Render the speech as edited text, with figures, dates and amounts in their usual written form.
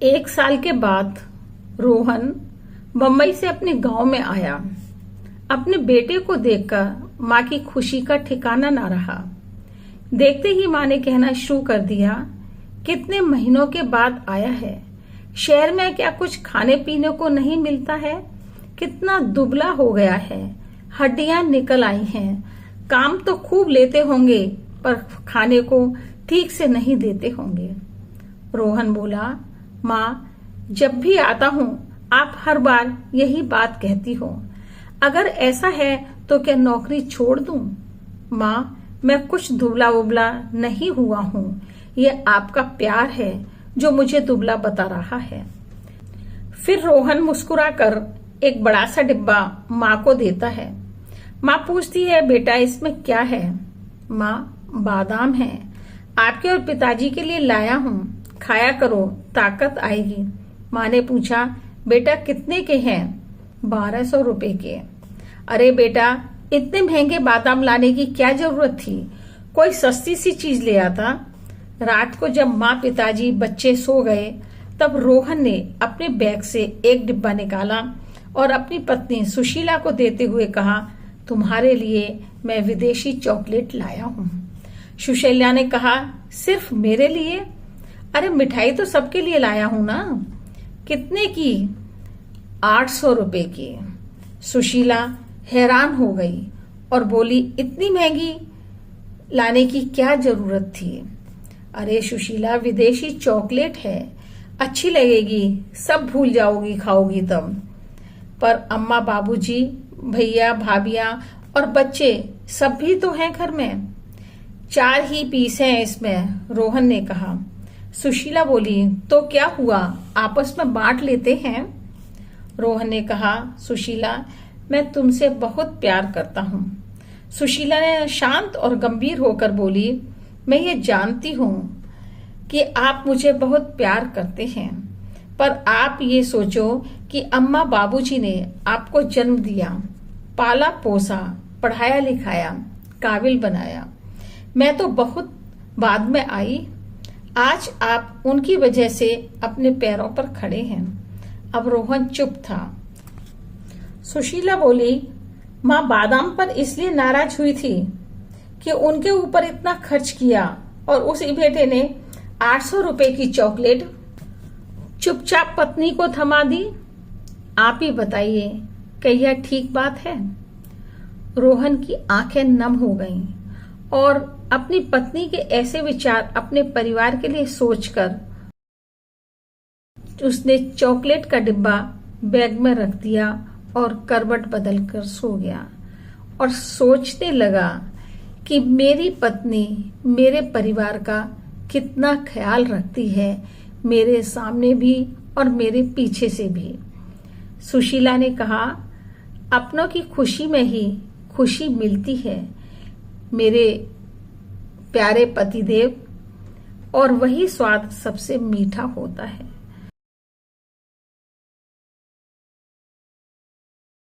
एक साल के बाद रोहन बम्बई से अपने गांव में आया। अपने बेटे को देखकर माँ की खुशी का ठिकाना ना रहा। देखते ही माँ ने कहना शुरू कर दिया, कितने महीनों के बाद आया है, शहर में क्या कुछ खाने पीने को नहीं मिलता है? कितना दुबला हो गया है, हड्डियां निकल आई हैं। काम तो खूब लेते होंगे पर खाने को ठीक से नहीं देते होंगे। रोहन बोला, माँ जब भी आता हूँ आप हर बार यही बात कहती हो। अगर ऐसा है तो क्या नौकरी छोड़ दूं? माँ मैं कुछ दुबला उबला नहीं हुआ हूँ, ये आपका प्यार है जो मुझे दुबला बता रहा है। फिर रोहन मुस्कुराकर एक बड़ा सा डिब्बा माँ को देता है। माँ पूछती है, बेटा इसमें क्या है? माँ बादाम है, आपके और पिताजी के लिए लाया हूँ, खाया करो ताकत आएगी। माँ ने पूछा, बेटा कितने के हैं? 1200 रुपए के। अरे बेटा इतने महंगे बादाम लाने की क्या जरूरत थी, कोई सस्ती सी चीज ले आता। रात को जब माँ पिताजी बच्चे सो गए तब रोहन ने अपने बैग से एक डिब्बा निकाला और अपनी पत्नी सुशीला को देते हुए कहा, तुम्हारे लिए मैं विदेशी चॉकलेट लाया हूँ। सुशीला ने कहा, सिर्फ मेरे लिए? अरे मिठाई तो सबके लिए लाया हूं ना। कितने की? 800 रुपए की। सुशीला हैरान हो गई और बोली, इतनी महंगी लाने की क्या जरूरत थी? अरे सुशीला विदेशी चॉकलेट है, अच्छी लगेगी, सब भूल जाओगी खाओगी तब। पर अम्मा बाबूजी भैया भाभियां और बच्चे सब भी तो हैं घर में। 4 ही पीस हैं इसमें, रोहन ने कहा। सुशीला बोली, तो क्या हुआ, आपस में बांट लेते हैं। रोहन ने कहा, सुशीला मैं तुमसे बहुत प्यार करता हूँ। सुशीला ने शांत और गंभीर होकर बोली, मैं ये जानती हूँ कि आप मुझे बहुत प्यार करते हैं, पर आप ये सोचो कि अम्मा बाबूजी ने आपको जन्म दिया, पाला पोसा, पढ़ाया लिखाया, काबिल बनाया। मैं तो बहुत बाद में आई। आज आप उनकी वजह से अपने पैरों पर खड़े हैं। अब रोहन चुप था। सुशीला बोली, माँ बादाम पर इसलिए नाराज हुई थी कि उनके ऊपर इतना खर्च किया और उस बेटे ने 800 रुपए की चॉकलेट चुपचाप पत्नी को थमा दी। आप ही बताइए, क्या यह ठीक बात है? रोहन की आंखें नम हो गईं और अपनी पत्नी के ऐसे विचार अपने परिवार के लिए सोचकर उसने चॉकलेट का डिब्बा बैग में रख दिया और करवट बदलकर सो गया और सोचने लगा कि मेरी पत्नी मेरे परिवार का कितना ख्याल रखती है, मेरे सामने भी और मेरे पीछे से भी। सुशीला ने कहा, अपनों की खुशी में ही खुशी मिलती है मेरे प्यारे पतिदेव, और वही स्वाद सबसे मीठा होता है।